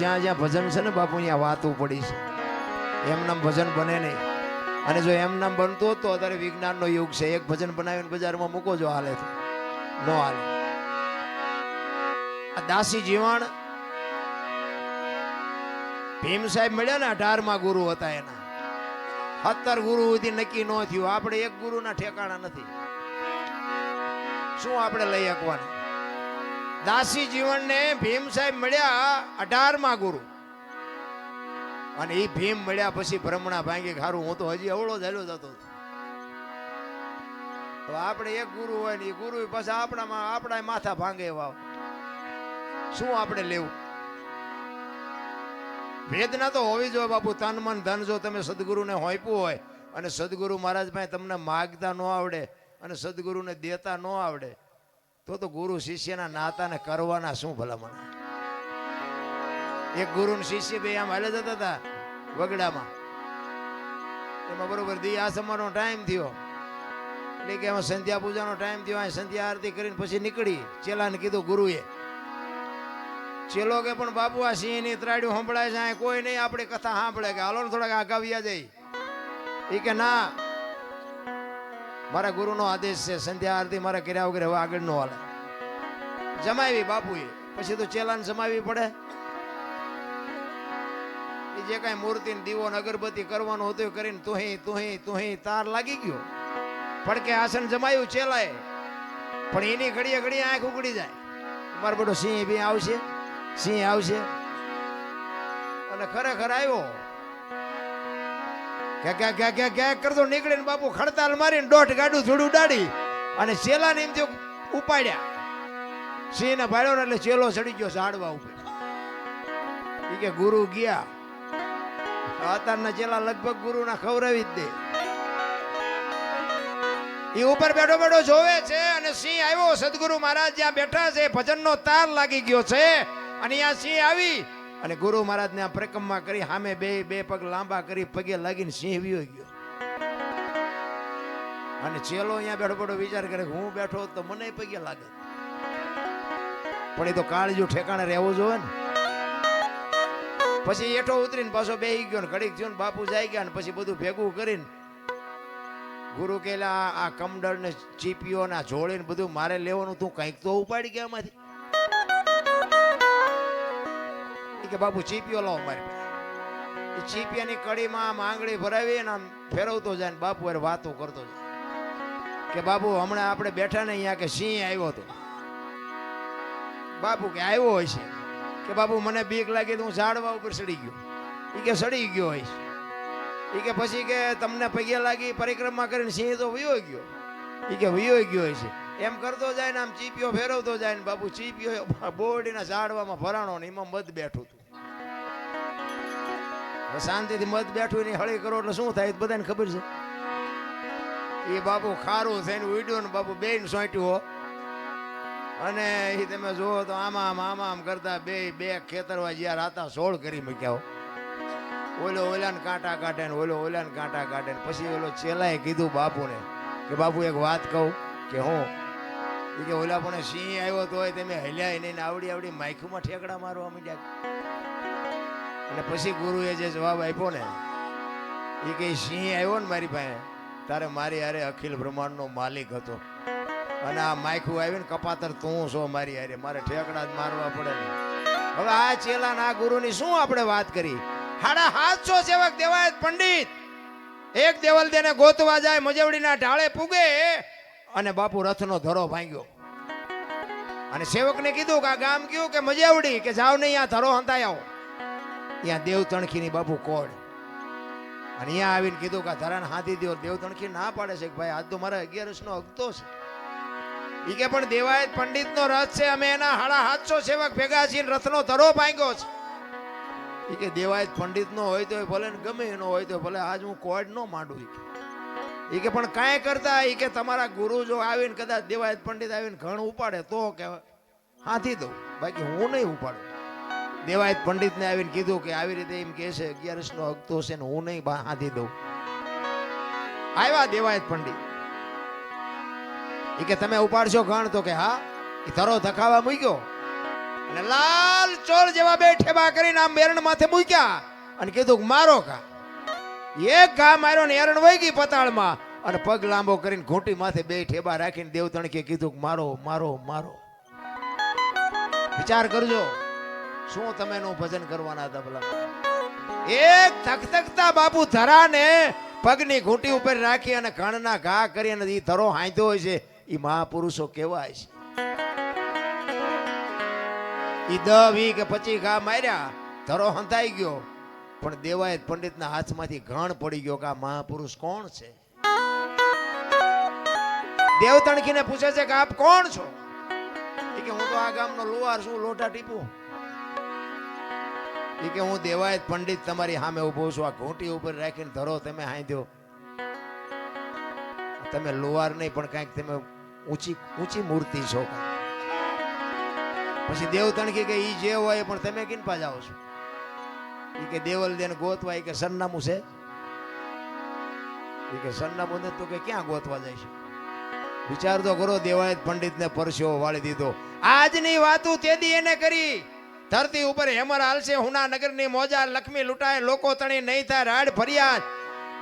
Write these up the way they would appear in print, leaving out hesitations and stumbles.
જ્યાં જ્યાં ભજન છે ને બાપુ અહીંયા વાતું પડી છે. એમ નામ ભજન બને નહીં. અને જો એમ નામ બનતો તો અત્યારે વિજ્ઞાનનો યુગ છે. એક ભજન બનાવીને બજારમાં મૂકો જો હાલે તો નો હાલે. આ દાસી જીવણ ભીમ સાહેબ મળ્યા ને 18માં ગુરુ હતા એના. 17 ગુરુ સુધી નક્કી ન થયું. આપણે એક ગુરુના ઠેકાણા નથી. શું આપણે લઈ શકવાના? દાસી જીવનને ભીમ સાહેબ મળ્યા 18માં ગુરુ. અને એ ભીમ મળ્યા પછી બ્રહ્મણા ભાંગી ખારું. હું તો હજી અવળો જ હાલ્યો જતો. તો આપણે એક ગુરુ હોય ને એ ગુરુ પછી આપણા માથા ભાંગે વાવ. શું આપણે લેવું? વેદના તો હોવી જોઈએ બાપુ. તન મન ધન જો તમે સદગુરુને હોંપ્યું હોય અને સદગુરુ મહારાજ પાસે તમને માગતા ન આવડે અને સદગુરુને દેતા ન આવડે તો ગુરુ શિષ્યના નાતાને કરવાના શું ભલામણ? એક ગુરુ ને શિષ્ય બે આમ હાલે જતા હતા વગડામાં. એમાં બરોબર દી આસમાનો ટાઈમ થયો એટલે કે એમાં સંધ્યા પૂજાનો ટાઈમ થયો. અહીં સંધ્યા આરતી કરીને પછી નીકળી. ચેલાને કીધું ગુરુએ. ચેલો કે પણ બાપુ આ સિંહની ત્રાડ્યું સંભળાય છે, અહીં કોઈ નહીં આપણી કથા સાંભળે કે હાલો ને થોડાક આગાવ્યા જાય. એ કે ના, મારા ગુરુનો આદેશ છે, સંધ્યા આરતી મારે કર્યા વગર હવે આગળ નો હાલે. જમાવી બાપુએ. પછી તો ચેલાને જમાવી પડે. એ જે કઈ મૂર્તિ દીવો ને અગરબત્તી કરવાનું હતું કરીને તુહી તાર લાગી ગયો. પડકે આસન જમાયું ચેલાએ. પણ એની ઘડીએ ઘડીએ આંખ ઉગડી જાય. મારો બધો સિંહ બી આવશે, સિંહ આવશે. અને ખરેખર આવ્યો. ક્યાંક કરતો નીકળીને બાપુ ખડતાલ મારીને દોઢ ગાડું થોડું ઉડાડી અને ચેલાને એમ થયું ઉપાડ્યા. સિંહ ને ભાડ્યો ને એટલે ચેલો ચડી ગયો ઝાડવા ઉપર. એ કે ગુરુ ગયા. અત્યારના ચેલા લગભગ ગુરુના ખવડાવી જ દે. એ ઉપર બેઠો બેઠો જોવે છે અને સિંહ આવ્યો. સદગુરુ મહારાજ જ્યાં બેઠા છે ભજનનો તાર લાગી ગયો છે અને અહીંયા સિંહ આવી અને ગુરુ મહારાજ ને પરિક્રમા કરી સામે બે પગ લાંબા કરી પગે લાગીને સિંહ વિયો ગયો. અને ચેલો અહીંયા બેઠો બેઠો વિચાર કરે હું બેઠો તો મને પગે લાગે. પણ એ તો કાળજુ ઠેકાણે રહેવું જોઈએ ને. પછી એઠો ઉતરીને પાછો બેહી ગયો ને ઘડીક થયો ને બાપુ જાય ગયા ને પછી બધું ભેગું કરીને ગુરુ કેલા આ કમડળ ને ચીપીઓ ના જોડે ને બધું મારે લેવાનું, તું કઈક તો ઉપાડી ગયા એમાંથી. કે બાપુ ચીપીઓ લાવો મારી પાસે. એ ચીપિયાની કડીમાં આમ આંગળી ભરાવી ને આમ ફેરવતો જાય ને બાપુ અરે વાતો કરતો જાય કે બાપુ હમણાં આપણે બેઠા ને અહીંયા કે સિંહ આવ્યો હતો. બાપુ કે આવ્યો હોય છે કે બાપુ મને બીક લાગી તો હું ઝાડવા ઉપર ચડી ગયો. એ કે સડી ગયો હોય છે. એ કે પછી કે તમને પગે લાગી પરિક્રમા કરીને સિંહ તો વયો ગયો. એ કે વયો ગયો હોય છે. એમ કરતો જાય ને આમ ચીપીઓ ફેરવતો જાય ને બાપુ ચીપીઓ બોરડીના ઝાડવામાં ભરાણો ને એમાં મધ બેઠું હતું. શાંતિથી મધ બેઠું ને હળી કરો એટલે શું થાય બધાને ખબર છે. એ બાપુ ખારું થઈને ઉડ્યું ને બાપુ બેન સોંટ્યું અને એ તમે જુઓ તો આમાં કરતા બે ખેતરવા જ્યાં રાતા 16 કરી મૂક્યા. ઓલાને કાંટા કાઢે ને ઓલાને કાંટા કાઢે ને પછી ઓલો ચેલાએ કીધું બાપુને કે બાપુ એક વાત કહું કે હું કે ઓલા પણ સિંહ આવ્યો તો હોય તમે હલ્યા નહીં આવડી માઇકમાં ઠેકડા મારવા માંડ્યા. અને પછી ગુરુએ જે જવાબ આપ્યો ને એ કે સિંહ આવ્યો ને મારી પાસે તારે મારી હારે અખિલ બ્રહ્માંડનો માલિક હતો અને આ માયખું આવીને કપાતર તું છો મારી હારે, મારે ઠેકડા જ મારવા પડે ને. હવે આ ચેલા ના ગુરુની શું આપણે વાત કરી? 750 સેવક દેવાયત પંડિત એક દેવલ દેને ગોતવા જાય, મજવડીના ઢાળે પૂગે અને બાપુ રથનો ધરો ભાંગ્યો. અને સેવકને કીધું કે આ ગામ કયું કે મજવડી, કે જાવ નહીં આ ધરો હંતાઈ આવો. ત્યાં દેવ તણખીની બાપુ કોડ અને અહીંયા આવીને કીધું કે ધરાને હાથી દો. દેવ તણખી ના પાડે છે કે ભાઈ આજ તો મારા 11 નો હકતો છે. એ કે પણ દેવાયત પંડિત નો રથ છે, અમે એના 750 સેવક ભેગા છીએ, રથનો ધરો ભાંગ્યો છે. એ કે દેવાયત પંડિત નો હોય તો ભલે ને ગમે એનો હોય તો ભલે, આજ હું કોડ નો માંડું. એ કે પણ કાંઈ કરતા એ કે તમારા ગુરુ જો આવીને કદાચ દેવાયત પંડિત આવીને ઘણ ઉપાડે તો કે હાથી દઉં, બાકી હું નહીં ઉપાડું. દેવાયત પંડિત ને આવીને કીધું કે આવી રીતે એમ કે છે 11 નો હકતો છે ને હું નહીં હાથી દઉં. આવ્યા દેવાયત પંડિત. એ કે તમે ઉપાડશો ઘણ તો કે હા. એ ધરો ધખાવા મૂક્યો અને લાલ ચોળ જેવા બે ઠેબા કરીને આમ એરણ માથે મૂક્યા અને કીધું કે મારો ઘા. એક ઘા માર્યો ને એરણ વહી ગઈ પતાળમાં અને પગ લાંબો કરીને ઘૂંટી માથે બે ઠેબા રાખીને દેવતણકે કીધું કે મારો મારો મારો. વિચાર કરજો શું તમે એનું ભજન કરવાના હતા ભલા. એક થકથકતા બાપુ ધરાને પગની ઘૂંટી ઉપર રાખી અને ઘણના ઘા કરી અને ઈ ધરો હાંધ્યો હોય છે. ઈ મહાપુરુષો કેવાય છે. ઈ 10 20 કે 25 ઘા માર્યા, ધરો હંધાઈ ગયો, પણ દેવાયત પંડિતના હાથમાંથી ઘણ પડી ગયો કે આ મહાપુરુષ કોણ છે. દેવતણખીને પૂછે છે કે આપ કોણ છો? કે હું તો આ ગામનો લુહાર છું, લોટા ટીપું. કે હું દેવાયત પંડિત તમારી સામે ઉભો છું. આ ઘૂંટી ઉપર રાખીને ધરો તમે હાંધ્યો. તમે લુહાર નહીં પણ કઈક તમે ઊંચી ઊંચી મૂર્તિ છો. પછી દેવતણખી કે ઈ જે હોય પણ તમે કિન પા જાઓ છો? ઈ કે દેવલ દેન ગોતવા. ઈ કે સરનામું છે? ઈ કે સરનામું નથી તો કે ક્યાં ગોતવા જાય છે? વિચાર તો કરો. દેવાયત પંડિતને પરસ્યો વાળી દીધો. આજની વાતું તેદી એને કરી. ધરતી ઉપર હેમર હાલશે, હુના નગરની મોજા લક્ષ્મી લૂંટાય, લોકો તણી નહીં થાય રાડ ફરિયાદ.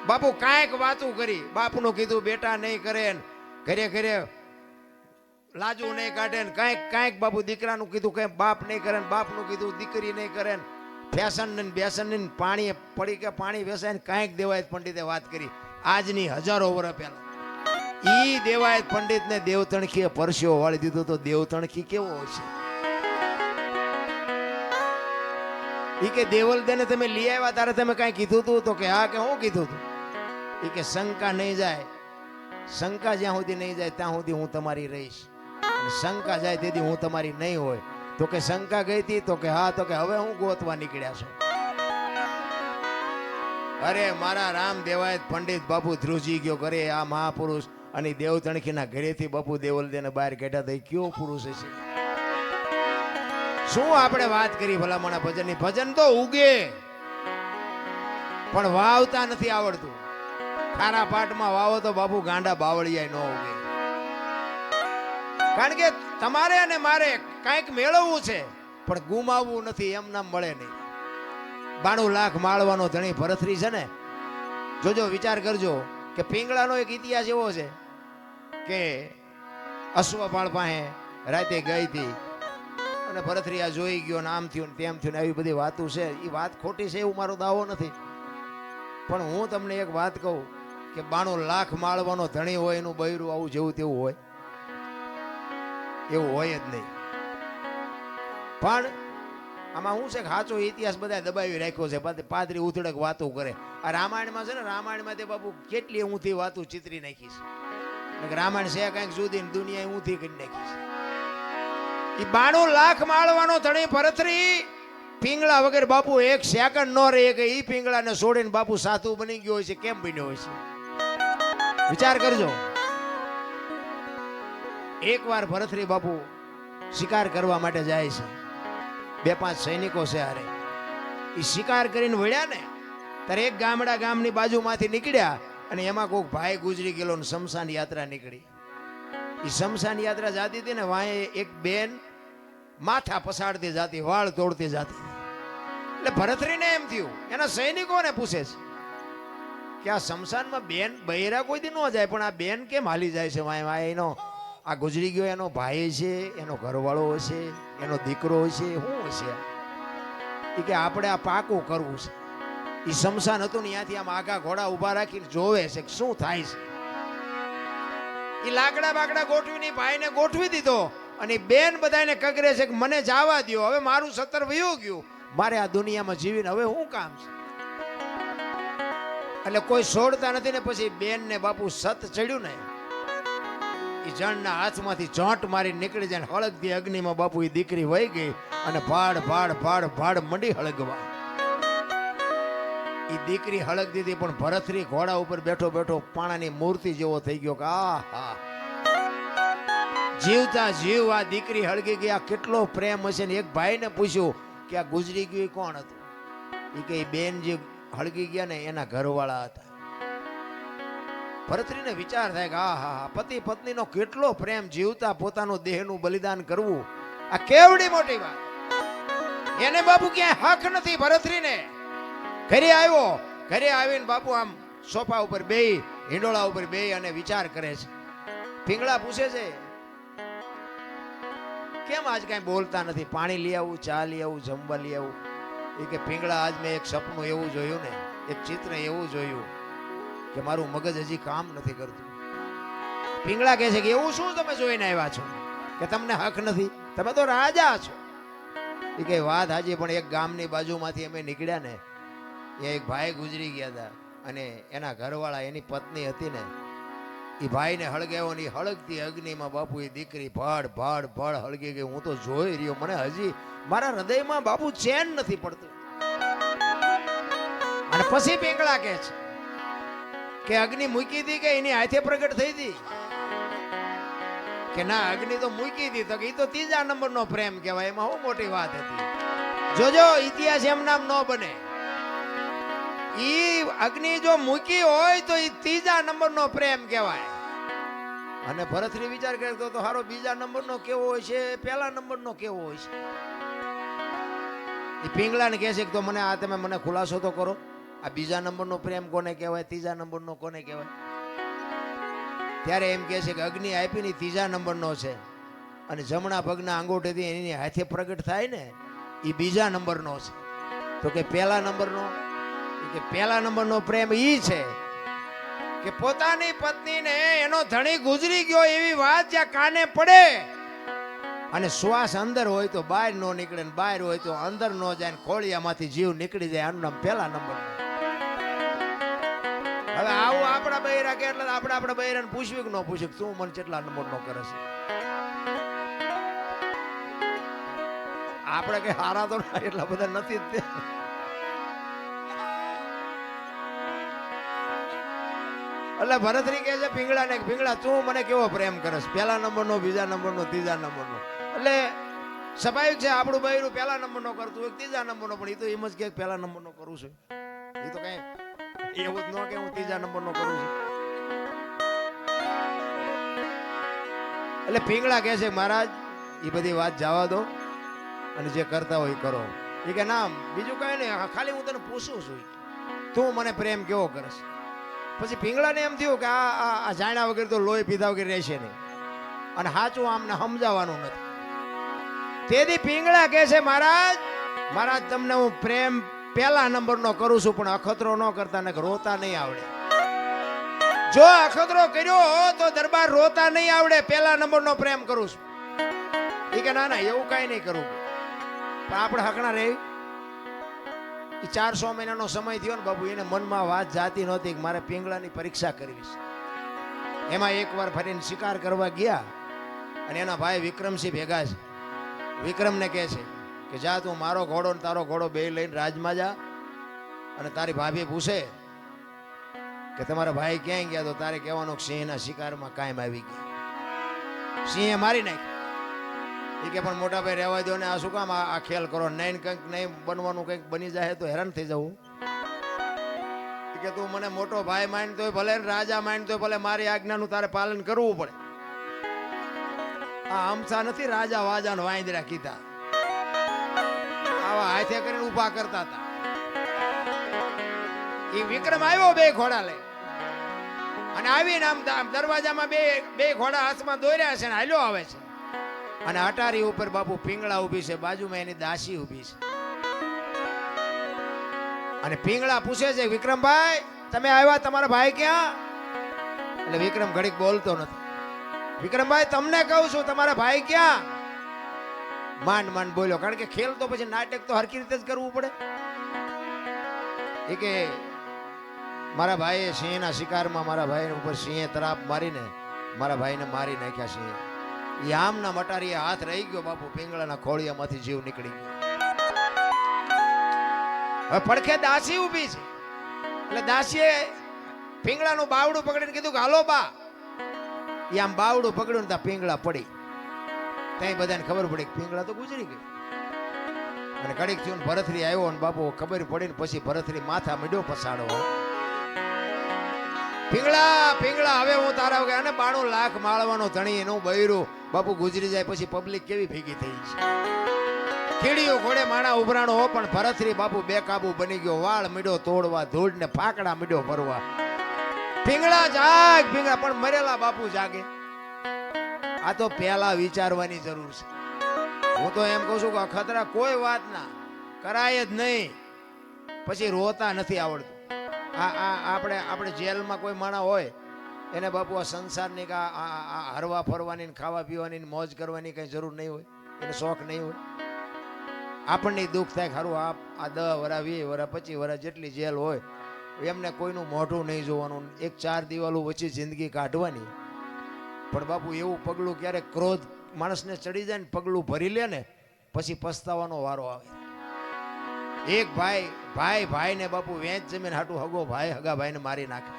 બાપુ કાંઈક વાતું કરી. બાપનું કીધું બેટા નહીં કરે, ઘરે ઘરે લાજુ નહીં કાઢે ને કાંઈક કાંઈક. બાપુ દીકરાનું કીધું કઈ બાપ નહીં કરે, બાપનું કીધું દીકરી નહીં કરે. ફેશન ને બેસન ને પાણી પડી કે પાણી વેસાય ને કાંઈક દેવાયત પંડિતે વાત કરી. આજની હજારો વર્ષ પહેલા ઈ દેવાયત પંડિત ને દેવતણખીએ પરસ્યો વાળી દીધો. તો દેવતણખી કેવો હશે? ઈ કે દેવલ દેને તમે લઈ આવ્યા તારે તમે કઈ કીધું તું? તો કે હા. કે હું કીધું તું? ઈ કે શંકા નહીં જાય, શંકા જ્યાં સુધી નહીં જાય ત્યાં સુધી હું તમારી રહીશ, અને શંકા જાય તેથી હું તમારી નહીં હોય. તો કે શંકા ગઈ હતી? તો કે હા. તો કે હવે હું ગોતવા નીકળ્યા છો? અરે મારા રામ દેવાયત પંડિત બાપુ ધ્રુજી ગયો ઘરે. આ મહાપુરુષ અને દેવતણખીના ઘરેથી બાપુ દેવલદેને બહાર કાઢ્યા તો કયો પુરુષ છે? શું આપણે વાત કરી ભલામણા ભજનની? ભજન તો ઉગે પણ વાવતા નથી આવડતું. ખારા પાટમાં વાવો તો બાપુ ગાંડા બાવળિયા ન ઉગે. કારણ કે તમારે અને મારે કાંઈક મેળવવું છે પણ ગુમાવવું નથી. એમ નામ મળે નહીં. 92 લાખ માળવાનો ધણી ભરથરી છે ને. જોજો વિચાર કરજો કે પિંગળાનો એક ઇતિહાસ એવો છે કે અશ્વપાળ પાસે રાતે ગઈ હતી અને ભરથરી આ જોઈ ગયો ને આમ થયું ને તેમ થયું ને આવી બધી વાતો છે. એ વાત ખોટી છે એવું મારો દાવો નથી, પણ હું તમને એક વાત કહું કે 92 લાખ માળવાનો ધણી હોય એનું બૈરું આવું જેવું તેવું હોય? એવું હોય જ નહીં. પણ આમાં શું છે કે સાચો ઇતિહાસ બધા દબાવી રાખ્યો છે. પાદરી ઉથડક વાતો કરે. આ રામાયણમાં છે ને, રામાયણમાં તે બાપુ કેટલી ઊંધી વાતો ચિતરી નાખી છે. રામાયણ છે કંઈક જુદી, દુનિયા ઊંધી કરી નાખી છે. એ 92 લાખ માળવાનો ધણી ભરથરી પિંગળા વગર બાપુ એક સેકન્ડ નો રહે કે ઈ પિંગળાને છોડીને બાપુ સાધુ બની ગયો હોય છે. કેમ બન્યો હોય છે? વિચાર કરજો. એકવાર ભરથરી બાપુ શિકાર કરવા માટે જાય છે. 2-5 સૈનિકો છે. અરે એ શિકાર કરીને વળ્યા ને ત્યારે એક ગામની બાજુમાંથી નીકળ્યા અને એમાં કોઈક ભાઈ ગુજરી ગયેલો ને શમશાન યાત્રા નીકળી. એ શમશાન યાત્રા જાતી હતી ને વાંહે એક બેન માથા પસાડતી જાતી, વાળ તોડતી જાતી. એટલે ભરથરીને એમ થયું, એના સૈનિકોને પૂછે છે કે આ શમશાનમાં બેન બૈરા કોઈ દી ન જાય પણ આ બેન કેમ હાલી જાય છે? વાંહે એનો આ ગુજરી ગયો એનો ભાઈ છે, એનો ઘરવાળો હશે, એનો દીકરો હશે, શું હશે? એ કે આપણે આ પાકું કરવું છે. એ શમશાન હતું ને ત્યાંથી આમ આગા ઘોડા ઉભા રાખીને જોવે છે કે શું થાય છે. એ લાકડા બાકડા ગોઠવીને ભાઈને ગોઠવી દીધો અને બેન બધાને કગરે છે કે મને જવા દો, હવે મારું 17 વયું ગયું, મારે આ દુનિયામાં જીવીને હવે શું કામ છે? એટલે કોઈ છોડતા નથી ને પછી બેન ને બાપુ સત ચડ્યું ને એ જણના હાથમાંથી ચોંટ મારી નીકળી જાય, હળગતી અગ્નિમાં બાપુ એ દીકરી વહી ગઈ અને ભાડ ભાડ ભાડ ભાડ મંડી હળગવા. એ દીકરી હળગતી હતી પણ ભરથરી ઘોડા ઉપર બેઠો બેઠો પાણાની મૂર્તિ જેવો થઈ ગયો કે આહા, જીવતા જીવ આ દીકરી હળગી ગઈ. આ કેટલો પ્રેમ હશે. ને એક ભાઈને પૂછ્યું કે આ ગુજરી ગયું કોણ હતું? એ કે બેન જે હળગી ગયા ને એના ઘરવાળા હતા. ભરથરીને વિચાર થાય કે આહા, પતિ પત્નીનો કેટલો પ્રેમ, જીવતા પોતાનું દેહનું બલિદાન કરવું, આ કેવડી મોટી વાત. એને બાપુ ક્યાંય હક નથી ભરતરીને. ઘરે આવ્યો, ઘરે આવીને બાપુ આમ સોફા ઉપર બેહી, હિંડોળા ઉપર બેહી અને વિચાર કરે છે. પિંગળા પૂછે છે, કેમ આજ કઈ બોલતા નથી? પાણી લઈ આવું, ચા લઈ આવું, જમવા લઈ આવું? એ કે પીંગળા, આજ મેં એક સપનું એવું જોયું ને, એક ચિત્ર એવું જોયું કે મારું મગજ હજી કામ નથી કરતું. પીંગળા કહે છે કે એવું શું તમે જોઈને આવ્યા છો કે તમને હક નથી? તમે તો રાજા છો. એ કે વાત હાજી, પણ એક ગામની બાજુમાંથી અમે નીકળ્યા ને, એ એક ભાઈ ગુજરી ગયા હતા અને એના ઘરવાળા, એની પત્ની હતી ને, એ ભાઈને હળગાવ્યો ને હળગતી અગ્નિમાં બાપુ એ દીકરી ભડ ભડ ભડ હળગી ગઈ. હું તો જોઈ રહ્યો, મને હજી મારા હૃદયમાં બાપુ ચેન નથી પડતું. અને પછી પીંગળા કહે છે કે અગ્નિ મૂકી હતી કે એની હાથે પ્રગટ થઈ હતી? કે ના, અગ્નિ તો મૂકી હતી. તો એ તો ત્રીજા નંબરનો પ્રેમ કહેવાય, એમાં શું મોટી વાત હતી? જોજો, ઇતિહાસ એમ નામ ન બને. ઈ અગ્નિ જો મૂકી હોય તો ઈ ત્રીજા નંબરનો પ્રેમ કહેવાય. અને ભરતરી વિચાર કરતો તો હારો બીજા નંબરનો કેવો હોય છે, પહેલા નંબરનો કેવો હોય છે? એ પીંગળાને કહે છે કે તો મને આ તમે મને ખુલાસો તો કરો, આ બીજા નંબરનો પ્રેમ કોને કહેવાય, ત્રીજા નંબરનો કોને કહેવાય? ત્યારે એમ કહે છે કે અગ્નિ આપી ની ત્રીજા નંબરનો છે, અને જમણા પગના અંગૂઠેથી એની હાથે પ્રગટ થાય ને, એ બીજા નંબરનો છે. તો કે પહેલા નંબરનો? કે પહેલા નંબરનો પ્રેમ ઈ છે કે પોતાની પત્નીને એનો ધણી ગુજરી ગયો એવી વાત જ્યાં કાને પડે અને શ્વાસ અંદર હોય તો બહાર નો નીકળે, ને બહાર હોય તો અંદર નો જાય, ને ખોળિયામાંથી જીવ નીકળી જાય, આનું નામ પહેલા નંબરનો. હવે આવું આપણા બૈરા કે એટલે આપણા બૈરાને પૂછ્યું કે ન પૂછ્યું, તું મને કેટલા નંબરનો કરે છે? આપણે કઈ હારા તો એટલા બધા નથી જ. એટલે ભરતરી કહે છે પીંગળાને, પીંગળા તું મને કેવો પ્રેમ કરસ? પહેલા નંબરનો, બીજા નંબરનો, ત્રીજા નંબરનો? એટલે સ્વાભાવિક છે, આપણું બૈરું પહેલા નંબરનો કરતું હોય, ત્રીજા નંબરનો, પણ એ તો એમ જ કે પહેલા નંબરનો કરું છું. એ તો કઈ એવું જ ન કે હું ત્રીજા નંબરનો કરું છું. એટલે પીંગળા કહે છે મહારાજ, એ બધી વાત જવા દો અને જે કરતા હોય કરો. એ કે ના, બીજું કઈ નહીં, ખાલી હું તને પૂછું છું, તું મને પ્રેમ કેવો કરસ? પછી પીંગળાને એમ થયું કે આ જાણ્યા વગર તો લોહી પીધા વગર રહેશે નહીં, અને સાચું આમને સમજાવવાનું નથી. તેથી પીંગળા કહે છે મહારાજ, મહારાજ તમને હું પ્રેમ પહેલા નંબરનો કરું છું, પણ અખતરો ન કરતા, ને રોતા નહીં આવડે. જો અખતરો કર્યો તો દરબાર રોતા નહીં આવડે. પહેલા નંબરનો પ્રેમ કરું છું. એ કે ના ના, એવું કઈ નહીં કરવું, પણ આપણે હકણા રહી. 400 મહિનાનો સમય થયો ને બાબુ, એને મનમાં વાત જાતી નહોતી કે મારે પીંગળાની પરીક્ષા કરવી છે. એમાં એકવાર ફરીને શિકાર કરવા ગયા અને એના ભાઈ વિક્રમસિંહ ભેગા છે. વિક્રમને કહે છે કે જા તું મારો ઘોડો ને તારો ઘોડો બે લઈને રાજમાં જા, અને તારી ભાભી પૂછે કે તમારા ભાઈ ક્યાંય ગયા, તો તારે કહેવાનું સિંહના શિકારમાં કાયમ આવી ગયા, સિંહે મારી નાખી. એ કે પણ મોટા ભાઈ રહેવા દો ને, આ શું કામ આ ખેલ કરો? નહીં કંઈક નહીં બનવાનું, કંઈક બની જાય તો હેરાન થઈ જવું. કે તું મને મોટો ભાઈ માનતો હોય ભલે, રાજા માનતો હોય ભલે, મારી આજ્ઞાનું તારે પાલન કરવું પડે. આ અમસા નથી રાજા વાજાનો વાંદરા કીધા, આવા હાથે કરીને ઉભા કરતા હતા. એ વિક્રમ આવ્યો બે ઘોડા લઈ, અને આવીને આમ દરવાજામાં બે ઘોડા હાથમાં દોર્યા છે ને હાલ્યો આવે છે. અને અટારી ઉપર બાપુ પીંગળા ઉભી છે, બાજુમાં એની દાસી ઉભી છે. અને પીંગળા પૂછે છે વિક્રમભાઈ તમે આવ્યા, તમારા ભાઈ ક્યાં? એટલે વિક્રમ ઘડીક બોલતો નથી. વિક્રમભાઈ તમને કહું છું, તમારા ભાઈ ક્યાં? માંડ માંડ બોલ્યો, કારણ કે ખેલ તો પછી નાટક તો હરખી રીતે જ કરવું પડે. એ કે મારા ભાઈએ સિંહના શિકારમાં મારા ભાઈ ઉપર સિંહે તરાપ મારીને મારા ભાઈને મારી નાખ્યા. સિંહે એ આમના મટારીએ હાથ રહી ગયો બાપુ, પીંગળાના ખોળિયામાંથી જીવ નીકળી ગયો. હવે પડખે દાસી ઊભી છે, એટલે દાસીએ પીંગળાનું બાવડું પકડીને કીધું કે હાલો બા. એ આમ બાવડું પકડ્યું ને ત્યાં પીંગળા પડી. ત્યાં બધાને ખબર પડી કે પીંગળા તો ગુજરી ગઈ. અને કડીક થયું ભરતરી આવ્યો ને બાપુ ખબર પડી ને પછી ભરતરી માથા મીડ્યો પસાડો. પીંગળા પીંગળા હવે હું તારા વગર, અને 92 લાખ માળવાનો ધણી એનું બૈરું બાપુ ગુજરી જાય પછી પબ્લિક કેવી ભેગી થઈ છે. કીડીયું ઘોડે માણા ઉભરાણો હો પણ ભરતરી બાપુ બેકાબુ બની ગયો. વાળ મીડો તોડવા, ધૂળ ને ફાકડા મીડો ભરવા. પીંગળા જાગ પીંગળા, પણ મરેલા બાપુ જાગે. આ તો પહેલા વિચારવાની જરૂર છે. હું તો એમ કહું છું કે અખતરા કોઈ વાત ના કરાય જ નહીં, પછી રોતા નથી આવડતું. આપણે જેલમાં કોઈ માણા હોય એને બાપુ આ સંસારની હરવા ફરવાની, ખાવા પીવાની, મોજ કરવાની કઈ જરૂર નહીં હોય, એને શોખ નહીં હોય. આપણને દુઃખ થાય ખરું. આ 10 વરા 20 વરા 25 વરા જેટલી જેલ હોય એમને કોઈનું મોઢું નહીં જોવાનું, એક 4 દિવાલો વચ્ચે જિંદગી કાઢવાની. પણ બાપુ એવું પગલું ક્યારેક ક્રોધ માણસને ચડી જાય ને પગલું ભરી લે ને પછી પસ્તાવાનો વારો આવે. એક ભાઈને બાપુ વેચ જમીન હાટું હગો ભાઈ હગા ભાઈને મારી નાખે.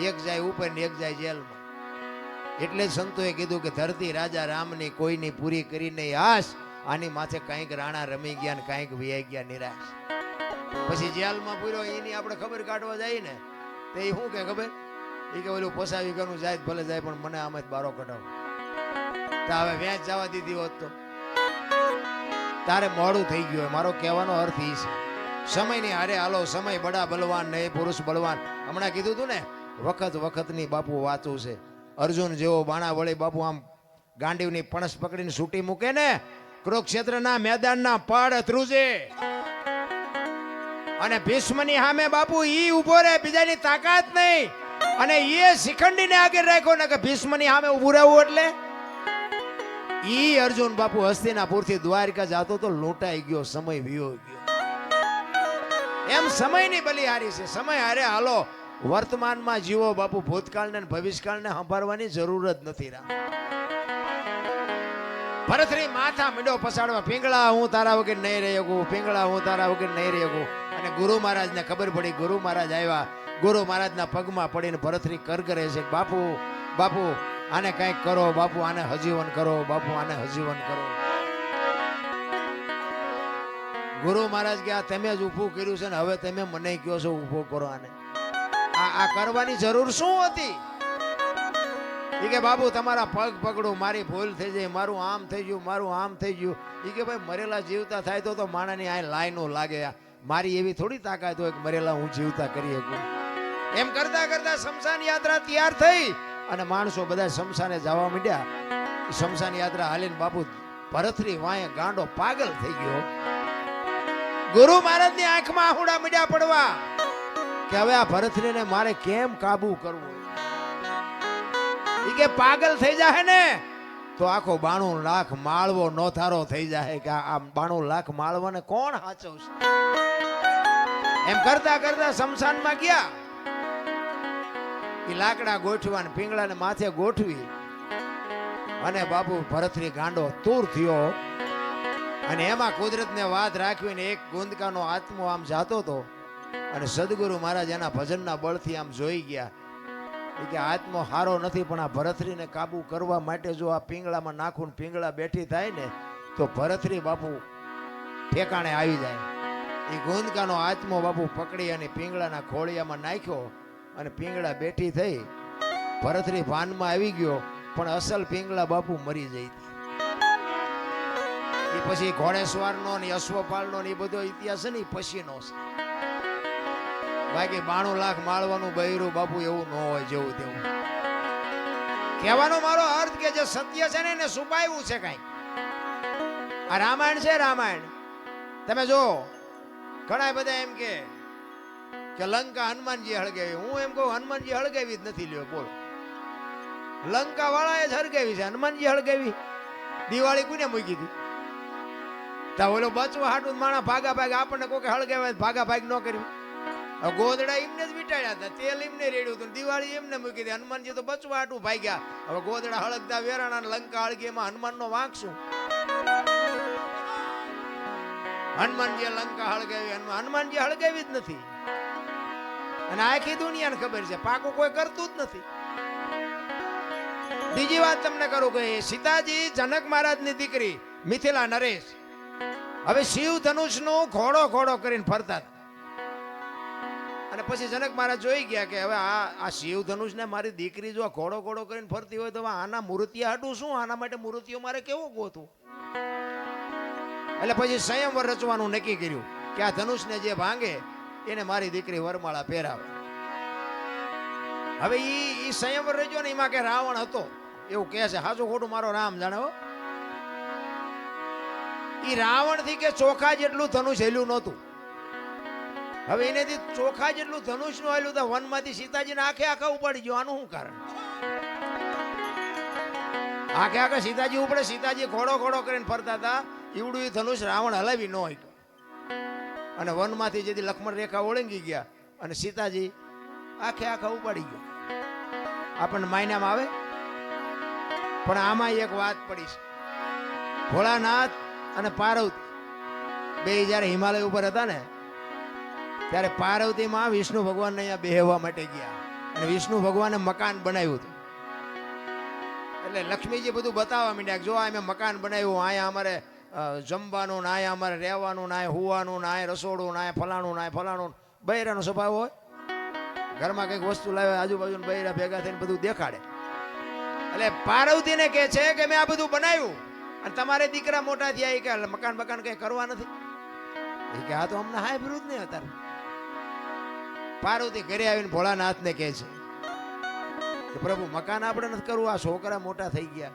એક જાય ઉપર ને એક જાય જેલમાં. એટલે જ સંતોએ કીધું કે ધરતી રાજા રામની કોઈની પૂરી કરી નહીં આશ, આની માથે કંઈક રાણા રમી ગયા ને કંઈક વિયાઈ ગયા નિરાશ. પછી જેલમાં પૂર્યો એની આપણે ખબર કાઢવા જાય ને તો એ શું કે ખબર, એ કે ઓલું પોસાવી ગયું જાય ભલે જાય પણ મને આમ જ બારો કઢાવો. તો હવે વેચ જવા દીધી હોત તો તારે મોડું થઈ ગયું. મારો કહેવાનો અર્થ એ છે, સમયની હારે હાલો. સમય બડા બલવાન નહીં, પુરુષ બળવાન. હમણાં કીધું તું ને વખતની બાપુ વાતું છે. અર્જુન જેવો બાણા વળી બાપુ આમ ગાંડીવની પણસ પકડીને છૂટી મૂકે ને કુરુક્ષેત્રના મેદાનના પડ ધ્રુજે. અને ભીષ્મની સામે બાપુ ઈ ઉભો રહે, બીજાની તાકાત નહીં. અને એ શિખંડીને આગળ રાખ્યો ને કે ભીષ્મની સામે ઉભું રહેવું. એટલે ઈ અર્જુન બાપુ હસ્તિનાપુરથી દ્વારકા જાતો તો લૂંટાઈ ગયો, સમય વિયો ગયો. એમ સમયની બલિહારી છે. સમય હારે હાલો. વર્તમાનમાં જીવો બાપુ, ભૂતકાળને ભવિષ્યકાળને સંભાળવાની જરૂર જ નથી. ભરતરી માથા મીંડો પસાડવા, પીંગળા હું તારા વગર નહીં રહી શકું, પીંગળા હું તારા વગર નહીં રહી શકું. અને ગુરુ મહારાજને ખબર પડી. ગુરુ મહારાજ આવ્યા, ગુરુ મહારાજના પગમાં પડીને ભરતરી કરગરે છે, બાપુ બાપુ આને કંઈક કરો, બાપુ આને હજીવન કરો, બાપુ આને હજીવન કરો. ગુરુ મહારાજ કે આ તમે જ ઊભું કર્યું છે ને હવે તમે મને કહો છો ઊભો કરો આને. આ કરવાની જરૂર શું હતી? એ કે બાપુ તમારા પગ પકડું, મારી ભૂલ થઈ જાય, મારું આમ થઈ ગયું, મારું આમ થઈ ગયું. એ કે ભાઈ મરેલા જીવતા થાય તો માણાની આ લાઈનો લાગે. મારી એવી થોડી તાકાત હોય કે મરેલા હું જીવતા કરી શકું. એમ કરતા કરતા શમશાન યાત્રા તૈયાર થઈ અને માણસો બધા શમશાને જવા માંડ્યા. શમશાન યાત્રા હાલીને બાપુ ભરતરી વાંહે ગાંડો પાગલ થઈ ગયો. ગુરુ મહારાજની આંખમાં આહુડા મીડ્યા પડવા કે હવે આ ભરતરીને મારે કેમ કાબુ કરવું. ઈ કે પાગલ થઈ જાય ને તો આખો 92 લાખ માળવો નોથારો થઈ જાય કે આ 92 લાખ માળવાને કોણ સાચવશે. એમ કરતા કરતા શમશાનમાં ગયા. ઈ લાકડા ગોઠવા ને પીંગળાને માથે ગોઠવી અને બાપુ ભરતરી ગાંડો તૂર થયો. અને એમાં કુદરતને વાત રાખવી ને એક ગુંદકાનો આત્મો આમ જાતો હતો. અને સદગુરુ મહારાજ એના ભજનના બળથી આમ જોઈ ગયા કે આત્મો હારો નથી, પણ આ ભરતરીને કાબુ કરવા માટે જો આ પીંગળામાં નાખું ને પીંગળા બેઠી થાય ને તો ભરતરી બાપુ ઠેકાણે આવી જાય. એ ગુંદકાનો આત્મો બાપુ પકડી અને પીંગળાના ખોળિયામાં નાખ્યો અને પીંગળા બેઠી થઈ. ભરતરી ભાનમાં આવી ગયો પણ અસલ પીંગળા બાપુ મરી જઈ. એ પછી ઘોડેસવારનો ને અશ્વપાલનો ને એ બધો ઇતિહાસ છે ને એ પછીનો છે. બાકી 92 લાખ માળવાનું બૈરું બાપુ એવું ન હોય જેવું તેવું. કહેવાનો મારો અર્થ કે જે સત્ય છે ને એને છુપાવ્યું છે કઈ. આ રામાયણ છે. રામાયણ તમે જો ઘણા બધા એમ કે લંકા હનુમાનજી હળગાવી. હું એમ કહું હનુમાનજી હળગાવી જ નથી. લ્યો બોલ, લંકા વાળાએ જ હળગાવી છે. હનુમાનજી હળગાવી. દિવાળી કોને મૂકી હતી? તા ઓલો બચવા હાટું માણા ભાગા ભાગ આપણને કોઈ હળગાવે ભાગા ભાગ ન કર્યું. ગોદડા એમને જ વીટાડ્યા હતા, તેલ એમને રેડ્યું હતું, દિવાળી એમને મૂકી હતી. હનુમાનજી તો બચવા હાટું ભાગ્યા. હવે ગોદડા હળગતા વેરાણા લંકા હળગી એમાં હનુમાનનો વાંક શું? હનુમાનજી લંકા હળગાવી, હનુમાનજી હળગાવી જ નથી. અને આખી દુનિયાને ખબર છે પાકું કોઈ કરતું જ નથી. બીજી વાત તમને કરું કે સીતાજી જનક મહારાજની દીકરી મિથિલા નરેશ હવે શિવ ધનુષનો ઘોડો ઘોડો કરીને ફરતા હતા. અને પછી જનક મહારાજ જોઈ ગયા કે હવે આ શિવ ધનુષ ને મારી દીકરી જો ઘોડો ઘોડો કરીને ફરતી હોય તો આના મૂર્તિયા હાટું શું? આના માટે મૂર્તિઓ મારે કેવો ગોતું? એટલે પછી સંયમવર રચવાનું નક્કી કર્યું કે આ ધનુષને જે ભાંગે એને મારી દીકરી વરમાળા પહેરાવે. હવે ઈ સંયમવર રચ્યો ને એમાં કે રાવણ હતો એવું કહે છે, સાચું ખોટું મારો રામ જાણે હો. ઈ રાવણ થી કે ચોખા જેટલું ધનુષ હેલ્યું નહોતું. હવે એનેથી ચોખા જેટલું ધનુષ નું હેલ્યું તો વનમાંથી સીતાજીને આખે આખા ઉપાડી ગયો. આનું શું કારણ? આખે આખા સીતાજી ઉપડે, સીતાજી ઘોડો ઘોડો કરીને ફરતા હતા, ઈવડું ધનુષ રાવણ હલાવી ન હોય. અને વનમાંથી જેથી લક્ષ્મણ રેખા ઓળંગી ગયા અને સીતાજી આખે આખા ઉપાડી ગયો. આપણને માયનામાં આવે. પણ આમાં એક વાત પડી છે, ભોળાનાથ અને પાર્વતી બે જયારે હિમાલય ઉપર હતા ને ત્યારે પાર્વતીમાં વિષ્ણુ ભગવાનને અહીંયા બેહવા માટે ગયા અને વિષ્ણુ ભગવાને મકાન બનાવ્યું હતું. એટલે લક્ષ્મીજી બધું બતાવવા માંડ્યા, જો અમે મકાન બનાવ્યું, અહીંયા અમારે જમવાનું, ના અહીંયા અમારે રહેવાનું, ના હુવાનું, ના રસોડું, ના ફલાણું, ના ફલાણું. બૈરાનો સ્વભાવ હોય, ઘરમાં કંઈક વસ્તુ લાવે આજુબાજુ બૈરા ભેગા થઈને બધું દેખાડે. એટલે પાર્વતીને કહે છે કે મેં આ બધું બનાવ્યું અને તમારે દીકરા મોટા થયા કે મકાન બકાન કઈ કરવા નથી. એ કે આ તો અમને હાય વિરુદ્ધ નહીં હતા. પાર્વતી ઘરે આવીને ભોળાનાથને કહે છે કે પ્રભુ મકાન આપણે નથી કરવું, આ છોકરા મોટા થઈ ગયા.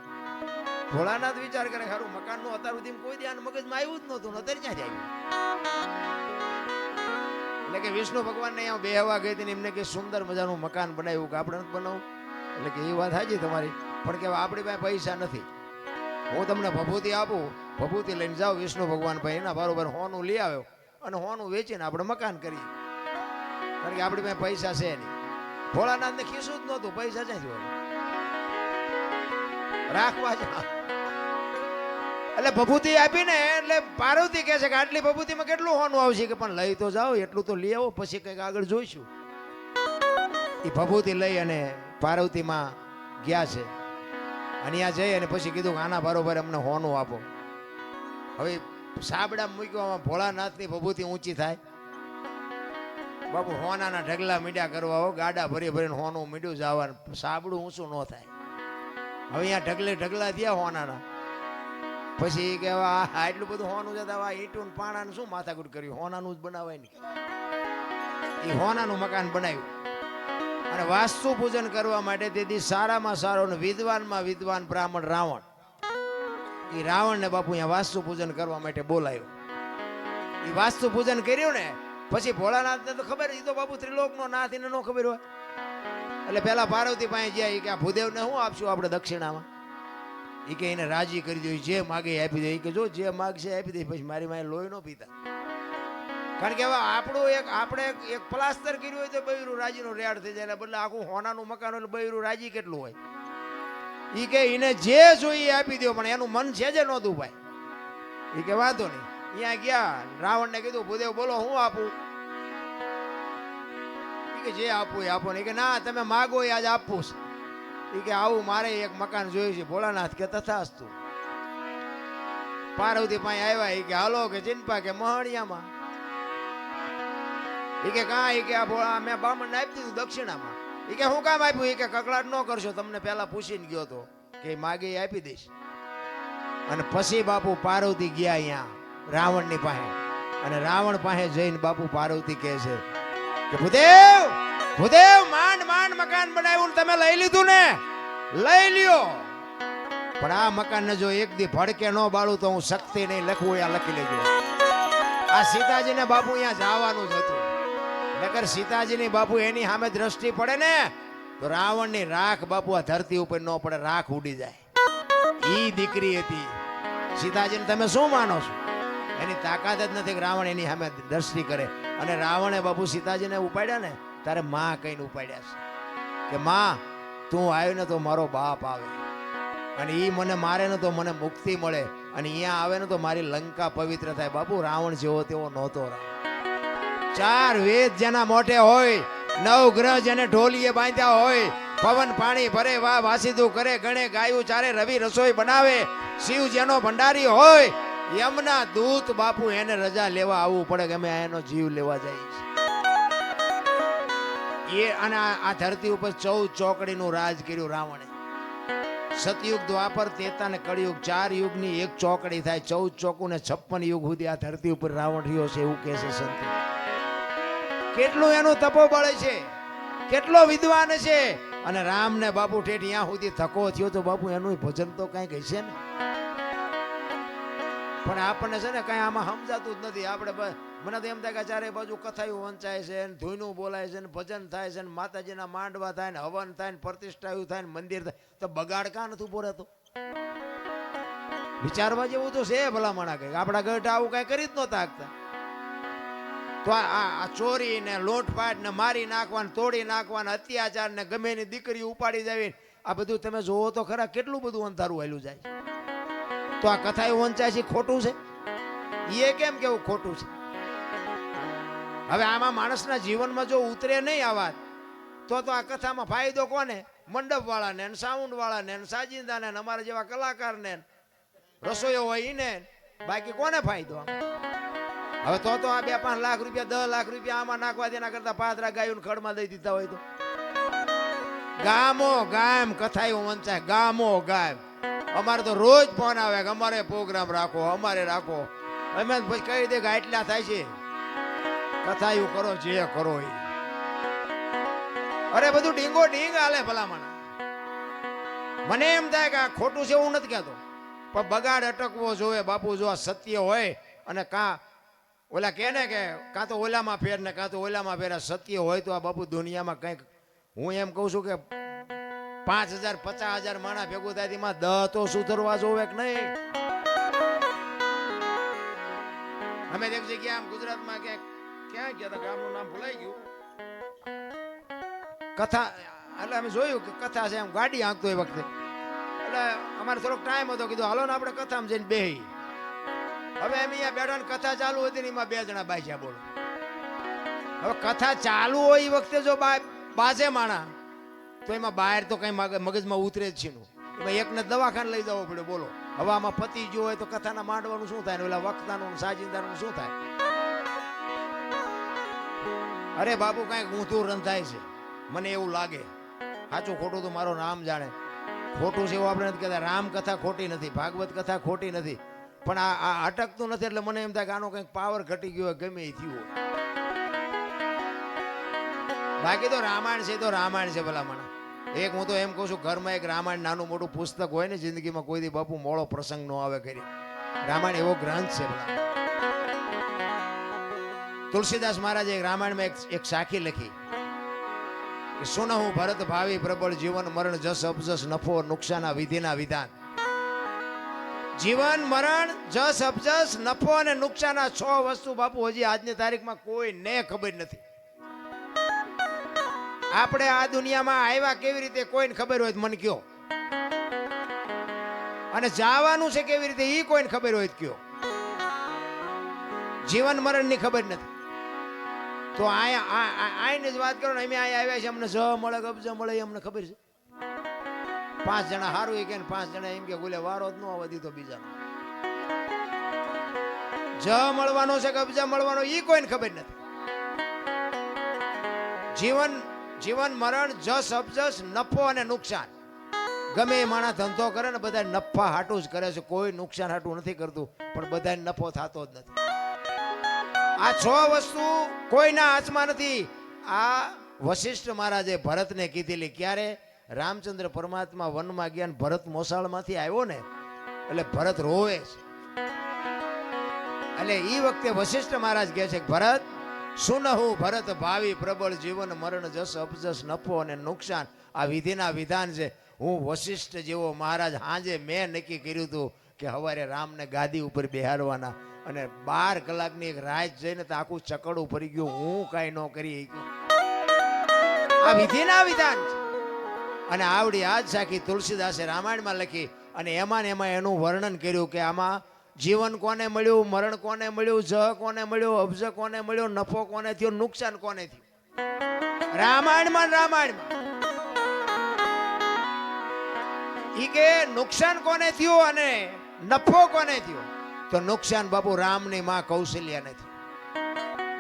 ભોળાનાથ વિચાર કરે, ખરું મકાન નું અત્યાર સુધી કોઈ ધ્યાન મગજમાં આવ્યું જ નહોતું, અત્યારે ક્યાં આવ્યું. એટલે કે વિષ્ણુ ભગવાન ને અહીંયા બેહવા ગઈ હતી, એમને કે સુંદર મજાનું મકાન બનાવ્યું કે આપણે નથી બનાવવું. એટલે કે એ વાત સાચી તમારી, પણ કે આપણી પાસે પૈસા નથી, હું તમને ભભૂતિ આપું, ભભૂતિ લઈને જાઓ વિષ્ણુ ભગવાન ભાઈ એના બરોબર હોનું લઈ આવ્યો અને હોનું વેચીને આપણે મકાન કરીએ, કારણ કે આપણી પાસે પૈસા છે નહીં. ભોળાનાથ ને ખીસું જ નહોતું, પૈસા ક્યાંથી હોય રાખવા જ. એટલે ભભૂતિ આપીને એટલે પાર્વતી કહે છે કે આટલી ભભૂતિમાં કેટલું હોનું આવશે, કે પણ લઈ તો જાઓ, એટલું તો લઈ આવો, પછી કંઈક આગળ જોઈશું. એ ભભૂતિ લઈ અને પાર્વતીમાં ગયા છે અને ત્યાં જઈ અને પછી કીધું કે આના બરોબર અમને હોનું આપો. હવે સાબડા મૂક્યો, ભોળાનાથની ભભૂતિ ઊંચી થાય. બાપુ હોનાના ઢગલા મીડ્યા કરવા હો, ગાડા ભરી ભરીને હોનું મીડ્યું જવાનું, સાબડું ઊંચું ન થાય. હવે અહીંયા ઢગલે ઢગલા થયા હોનાના. પછી કે આટલું બધું હોનું જતા ઈંટું પાણાનું શું માથાકૂટ કર્યું, હોનાનું જ બનાવાય નહીં. એ હોનાનું મકાન બનાવ્યું અને વાસ્તુ પૂજન કરવા માટે તેથી સારામાં સારો વિદ્વાનમાં વિદ્વાન બ્રાહ્મણ રાવણ, એ રાવણને બાપુ અહીંયા વાસ્તુ પૂજન કરવા માટે બોલાયો. એ વાસ્તુ પૂજન કર્યું ને પછી ભોળાનાથને તો ખબર, એ તો બાપુ ત્રિલોકનો નાથ, એને ન ખબર હોય. એટલે પેલા પાર્વતી પાસે ગયા કે આ ભૂદેવને શું આપશું આપણે દક્ષિણામાં. એ કે એને રાજી કરી દો, જે માગે આપી દે. એ કે જો જે માગશે આપી દે, પછી મારી માએ લોહી ન પીતા. કારણ કે હવે આપણું આપણે એક પ્લાસ્ટર કર્યું હોય તો બૈરું રાજીનું રેડ થઈ જાય, બદલે આખું હોનાનું મકાન એટલે બૈરું રાજી કેટલું હોય. એ કે એને જે જોઈએ આપી દો, પણ એનું મન છે જ નહોતું ભાઈ. એ કે વાંધો નહીં. અહીંયા ગયા, રાવણને કીધું ભૂદેવ બોલો હું આપું. એ કે જે આપવું એ આપો ને. કે ના તમે માગો એ આજ આપવું છે. એ કે આવું મારે એક મકાન જોયું છે. ભોળાનાથ કે તથાસ્તુ. પાર્વતી પાસે આવ્યા. એ કે હાલો કે ચિંપા કે મહણિયામાં. એ કે કા, એ કે આ ભોળા મેં બામણ આપી દીધું દક્ષિણામાં. એ કે હું કામ આપ્યું. એ કે કકડાટ ન કરશો, તમને પેલા પૂછીને ગયો તો કે માગે એ આપી દઈશ. અને પછી બાપુ પાર્વતી ગયા અહીંયા રાવણની પાસે અને રાવણ પાસે જઈને બાપુ પાર્વતી કહે છે કે ભૂદેવ ભૂદેવ માંડ માંડ મકાન બનાવ્યું, તમે લઈ લીધું ને, લઈ લ્યો, પણ આ મકાન ને જો એક દી ભડકે ન બાળું તો હું શક્તિ નહીં લખવું, અહીંયા લખી લેજો. આ સીતાજીને બાપુ અહીંયા જવાનું જ હતું, નકર સીતાજીની બાપુ એની સામે દ્રષ્ટિ પડે ને તો રાવણની રાખ બાપુ આ ધરતી ઉપર ન પડે, રાખ ઉડી જાય. ઈ દીકરી હતી સીતાજીને, તમે શું માનો છો? એની તાકાત જ નથી કે રાવણ એની સામે દ્રષ્ટિ કરે. અને રાવણે બાપુ સીતાજીને ઉપાડ્યા ને તારે માં કહીને ઉપાડ્યા છે કે માં તું આવ્યો ને તો મારો બાપ આવે, અને ઈ મને મારે ને તો મને મુક્તિ મળે, અને અહીંયા આવે ને તો મારી લંકા પવિત્ર થાય. બાપુ રાવણ જેવો તેવો નહોતો. ચાર વેદ જેના મોઢે હોય, નવ ગ્રહ જેને ઢોલીએ બાંધ્યા હોય, પવન પાણી ભરે વાહ વાસીદું કરે, ગણે ગાયું ચારે, રવિ રસોઈ બનાવે, શિવ જેનો ભંડારી હોય, યમના દૂત બાપુ એને રજા લેવા આવવું પડે કે અમે એનો જીવ લેવા જઈએ છીએ. એ અને આ ધરતી ઉપર 14 ચોકડીનું રાજ કર્યું રાવણે. સતયુગ, દ્વાપર, ત્રેતા ને કળિયુગ 4 યુગની એક ચોકડી થાય. 14 ચોકું ને 56 યુગ સુધી આ ધરતી ઉપર રાવણ રહ્યો છે એવું કહે છે સંત. કેટલું એનું તપોબળ છે, કેટલો વિદ્વાન છે. અને રામ ને બાપુ ઠેઠ ત્યાં સુધી થકો થયો તો બાપુ એનું ભજન તો કઈક હશે ને. પણ આપણને છે ને કઈ આમાં સમજાતું જ નથી. આપણે મને તો એમ થાય કે ચારે બાજુ કથાયું વંચાય છે, ધૂનું બોલાય છે, ભજન થાય છે, માતાજીના માંડવા થાય ને, હવન થાય ને, પ્રતિષ્ઠાયું થાય ને, મંદિર થાય, તો બગાડ કાં નથી ઉભો રહેતો? વિચારવા જેવું તો છે ભલામણા. કઈક આપણા ગઢ આવું કઈ કરી જ નહોતા આગતા. તો આ ચોરી ને લોટપાટ ને મારી નાખવાને, તોડી નાખવાને, અત્યાચાર ને ગમે એની દીકરી ઉપાડી જાવી, આ બધું તમે જોવો તો ખરા કેટલું બધું અંધારું હેલું જાય. તો આ કથાયું વંચાય છે ખોટું છે? એ કેમ કેવું ખોટું છે? હવે આમાં માણસના જીવનમાં જો ઉતરે નહીં આ વાત, તો આ કથામાં ફાયદો કોને? મંડપ વાળાને, સાઉન્ડ વાળાને, સાજિંદાને, અમારા જેવા કલાકારને, રસોઈયો હોય એને, બાકી કોને ફાયદો? હવે તો આ 2-5 લાખ રૂપિયા 10 લાખ રૂપિયા આમાં નાખવા તેના કરતા પાદરા ગાયું ખડમાં દઈ દીધા હોય તો. ગામો ગામ કથાયું વંચાય, ગામો ગામ. અમારે તો રોજ ફોન આવે કે અમારે પ્રોગ્રામ રાખો, અમારે રાખો. અમે પછી કહી દે કે આટલા થાય છે, કથાયું કરો જે કરો એ. અરે બધું ડીંગો ડીંગ હાલે ભલામણ. મને એમ થાય કે આ ખોટું છે એવું નથી કહેતો, પણ બગાડ અટકવો જોવે બાપુ. જો આ સત્ય હોય અને કાં ઓલા કહે ને કે કાં તો ઓલામાં ફેર ને કાં તો ઓલામાં ફેર, સત્ય હોય તો આ બાપુ દુનિયામાં કંઈક, હું એમ કહું છું કે 5,000 50,000 માણા ભેગું થાય તેમાં 10 તો સુધરવા જોવે કે નહીં. અમે એક જગ્યા આમ ગુજરાતમાં ક્યાં ગયા હતા, ગામનું નામ ભૂલાઈ ગયું, કથા એટલે અમે જોયું કે કથા છે, એમ ગાડી હાંકતો એ વખતે. એટલે અમારે થોડોક ટાઈમ હતો, કીધું હાલો ને આપણે કથામાં જઈને બેહી. હવે એમ અહીંયા બેઠા ને કથા ચાલુ હતી ને એમાં 2 જણા બાજ્યા. બોલો, હવે કથા ચાલુ હોય એ વખતે જો બાજે માણા તો એમાં બહાર તો કઈ મગજમાં ઉતરે જ છે. એમાં એકને દવાખાને લઈ જવો પડે. બોલો, હવે આમાં પતિ જો હોય તો કથાના માંડવાનું શું થાય ને ઓલા વક્તાનું સાજિંદાનું શું થાય? અરે બાપુ કઈક ઊંધું રંધાય છે, મને એવું લાગે. સાચું ખોટું તો મારો નામ જાણે. ખોટું છે એવું આપણે નથી કહેતા. રામ કથા ખોટી નથી, ભાગવત કથા ખોટી નથી, પણ આ અટકતું નથી. એટલે મને એમ થાય કે આનો કંઈક પાવર ઘટી ગયો હોય, ગમે એ થયું હોય. બાકી તો રામાયણ છે તો રામાયણ છે ભલામણ. એક હું તો એમ કહું છું, ઘરમાં એક રામાયણ નાનું મોટું પુસ્તક હોય ને, જિંદગીમાં કોઈ દી બાપુ મોળો પ્રસંગ ન આવે કરી. રામાયણ એવો ગ્રંથ છે ભલામણ. તુલસીદાસ મહારાજે રામાયણમાં એક સાખી લખી કે સુનહું ભરત ભાવી પ્રબળ જીવન મરણ જસ અપજસ નફો નુકસાના વિધિના વિધાન. જીવન મરણ જસ અપજસ નફો અને નુકસાન, 6 વસ્તુ બાપુ હજી આજની તારીખમાં કોઈને ખબર નથી. આપણે આ દુનિયામાં આવ્યા કેવી રીતે કોઈને ખબર હોય મને કયો, અને જવાનું છે કેવી રીતે એ કોઈને ખબર હોય કયો. જીવન મરણ ની ખબર નથી. તો આની જ વાત કરો ને, અમે અહીંયા આવ્યા છે, અમને જ મળે કબજ મળે અમને ખબર છે. 5 જણા સારું કે 5 જણા એમ કે બોલે વારો જ ન આવવા દીધો બીજાનો. જ મળવાનો છે કબજા મળવાનો એ કોઈને ખબર નથી. જીવન મરણ જસ અપજસ નફો અને નુકસાન. ગમે એ માણસ ધંધો કરે ને બધા નફા હાટું જ કરે છે, કોઈ નુકસાન હાટું નથી કરતું, પણ બધા નફો થતો જ નથી. આ 6 વસ્તુ કોઈના હાથમાં નથી. આ વશિષ્ઠ મહારાજે ભરતને કીધેલી. ક્યારે? રામચંદ્ર પરમાત્મા વનમાં ગયા, ભરત મોસાળમાંથી આવ્યો ને એટલે ભરત રોવે છે. એટલે એ વખતે વશિષ્ઠ મહારાજ કહે છે, ભરત સુનહું ભરત ભાવી પ્રબળ જીવન મરણ જસ અપજસ નફો અને નુકસાન, આ વિધિના વિધાન છે. હું વશિષ્ઠ જેવો મહારાજ હાજે મેં નક્કી કર્યું હતું કે સવારે રામને ગાદી ઉપર બેહાડવાના, અને 12 કલાકની એક રાત જઈને તો આખું ચકડું ફરી ગયું. હું કાંઈ ન કરી આ વિધિના વિધાન છે. અને આવડી આજ સાખી તુલસીદાસે રામાયણમાં લખી, અને એમાં એનું વર્ણન કર્યું કે આમાં જીવન કોને મળ્યું, મરણ કોને મળ્યું, જ કોને મળ્યું, અબજ કોને મળ્યો, નફો કોને થયો, નુકસાન કોને થયું. રામાયણમાં ઈ કે નુકસાન કોને થયું અને નફો કોને થયો. તો નુકસાન બાપુ રામની માં કૌશલ્યાને થયું.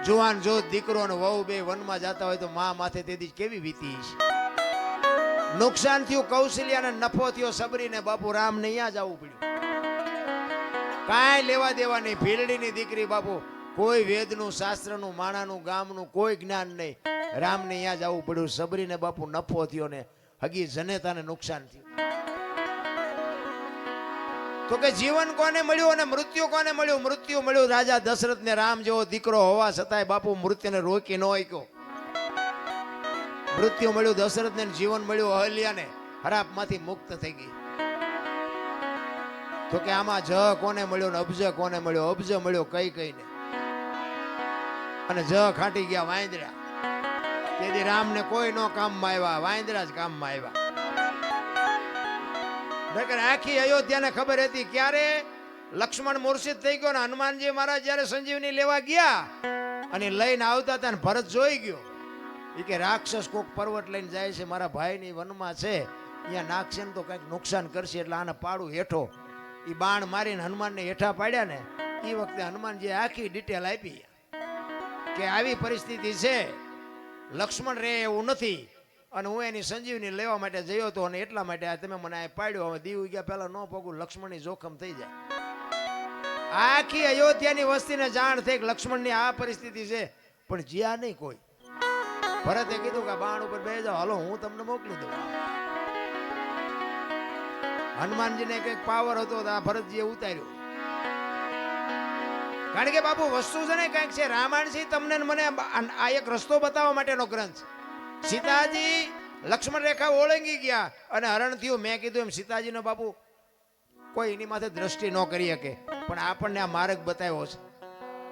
જુવાન જો દીકરો ને વહુ બે વનમાં જતા હોય તો માં માથે તેથી કેવી વીતી છે. નુકસાન થયું કૌશલ્યાને, નફો થયો સબરીને. બાપુ રામને અહીંયા જવું પડ્યું. કાંઈ લેવા દેવા નહીં. ભીલડીની દીકરી બાપુ, કોઈ વેદનું, શાસ્ત્રનું, માણાનું, ગામનું કોઈ જ્ઞાન નહીં. રામને અહીંયા જવું પડ્યું. સબરીને બાપુ નફો થયો ને હગી જનેતાને નુકસાન થયું. તો કે જીવન કોને મળ્યું અને મૃત્યુ કોને મળ્યું? મૃત્યુ મળ્યું રાજા દશરથને. રામ જેવો દીકરો હોવા છતાંય બાપુ મૃત્યુને રોકી ન શક્યો. મૃત્યુ મળ્યું દશરથને, જીવન મળ્યું અહલ્યાને. હરાપમાંથી મુક્ત થઈ ગઈ. તો કે આમાં જ કોને મળ્યો ને અબજ કોને મળ્યો? અબજ મળ્યો કઈ કઈને, અને જ ખાટી ગયા વાંદરા. તેથી રામને કોઈ નો કામમાં આવ્યા, વાંદરા જ કામમાં આવ્યા. આખી અયોધ્યાને ખબર હતી. ક્યારે લક્ષ્મણ મૂર્છિત થઈ ગયો ને હનુમાનજી મહારાજ જયારે સંજીવની લેવા ગયા અને લઈને આવતા હતા ને ભરત જોઈ ગયો. એ કે રાક્ષસ કોક પર્વત લઈને જાય છે, મારા ભાઈની વનમાં છે, અહીંયા નાખશે ને તો કંઈક નુકસાન કરશે, એટલે આને પાડું હેઠો. એ બાણ મારીને હનુમાનને હેઠા પાડ્યા ને એ વખતે હનુમાનજી આખી ડિટેલ આપી કે આવી પરિસ્થિતિ છે, લક્ષ્મણ રે એવું નથી, અને હું એની સંજીવની લેવા માટે જયો હતો, અને એટલા માટે આ તમે મને આ પાડ્યો. હવે દીવ ગયા પહેલા ન પગું, લક્ષ્મણની જોખમ થઈ જાય. આખી અયોધ્યાની વસ્તીને જાણ થઈ કે લક્ષ્મણની આ પરિસ્થિતિ છે, પણ જ્યાં નહીં કોઈ. ભરતે કીધું કે બાણ ઉપર બે જાઓ, હાલો હું તમને મોકલી દઉં. હનુમાનજીને કઈક પાવર હતો, આ ભરતજીએ ઉતાર્યો. કારણ કે બાપુ વસ્તુ છે ને કઈક છે. રામાયણ છે તમને મને આ એક રસ્તો બતાવવા માટેનો ગ્રંથ. સીતાજી લક્ષ્મણ રેખા ઓળંગી ગયા અને હરણ થયું. મેં કીધું એમ સીતાજીનો બાપુ કોઈ એની માથે દ્રષ્ટિ ન કરી શકે, પણ આપણને આ માર્ગ બતાવ્યો છે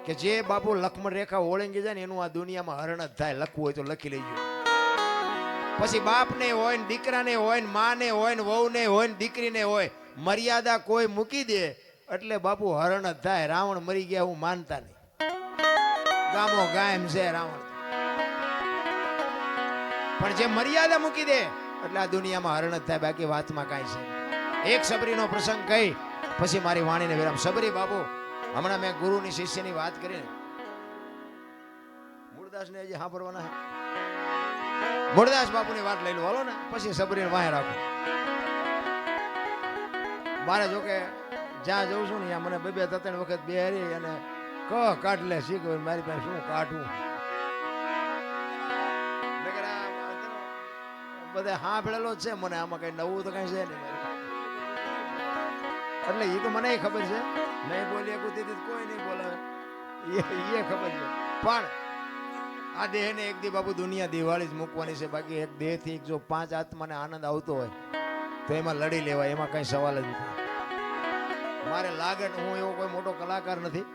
કે જે બાપુ લક્ષ્મણ રેખા ઓળંગી જાય ને એનું આ દુનિયામાં હરણ જ થાય. લખવું હોય તો લખી લેજો. પછી બાપને હોય ને દીકરાને હોય ને માને હોય ને વહુને હોય ને દીકરીને હોય, મર્યાદા કોઈ મૂકી દે એટલે બાપુ હરણ જ થાય. રાવણ મરી ગયા હું માનતા નહીં. ગામો ગાયમ છે રાવણ, પણ જે મર્યાદા મૂકી દે એટલે આ દુનિયામાં હરણ જ થાય. બાકી વાતમાં કાંઈ છે. એક સબરીનો પ્રસંગ કહી પછી મારી વાણીને વિરામ. સબરી બાપુ હમણાં મેં ગુરુની શિષ્યની વાત કરી ને, મૂળદાસને હજી સાંભળવાના છે. મૂળદાસ બાપુની વાત લઈ લો હાલો ને, પછી સબરીને વાહે રાખો. મારે જોકે જ્યાં જઉં છું ને ત્યાં મને બે ત્રણ વખત બેહરી અને કાઢ લે શીખ. મારી પાસે શું કાઢવું? બધા સાંભળેલો જ છે મને, આમાં કઈ નવું તો કઈ છે નહીં. એટલે એ તો મને ખબર છે, નહીં બોલીએ કોઈ નહીં બોલાવે, એ ખબર છે. પણ આ દેહને એક દી બાપુ દુનિયા દિવાળી જ મૂકવાની છે. બાકી એક દેહથી જો 5 આત્માને આનંદ આવતો હોય તો એમાં લડી લેવાય, એમાં કઈ સવાલ જ નથી. મારે લાગે હું એવો કોઈ મોટો કલાકાર નથી,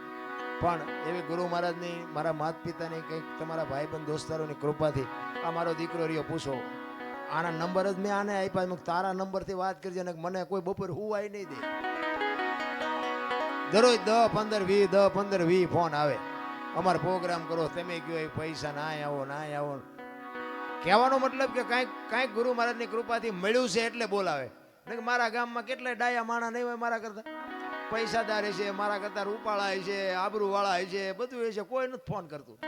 પણ એવી ગુરુ મહારાજની, મારા માતા પિતાની, કંઈક તમારા ભાઈબંધ દોસ્તારોની કૃપાથી આ મારો દીકરો રહ્યો. પૂછો આના નંબર જ મેં આને આપ્યા. તારા નંબરથી વાત કરજે ને મને કોઈ બપોર હુવાય નહીં દે. દરરોજ 10-15 20 ફોન આવે. અમારે પ્રોગ્રામ કરો, તમે કયો પૈસા ના આવો ના આવો. કહેવાનો મતલબ કે કાંઈક ગુરુ મહારાજની કૃપાથી મળ્યું છે એટલે બોલાવે. મારા ગામમાં કેટલાય ડાયા માણા નહીં હોય મારા કરતા. પૈસાદાર છે, મારા કરતા રૂપાળા છે, આબરૂવાળા છે, બધું છે, કોઈ નથી ફોન કરતું.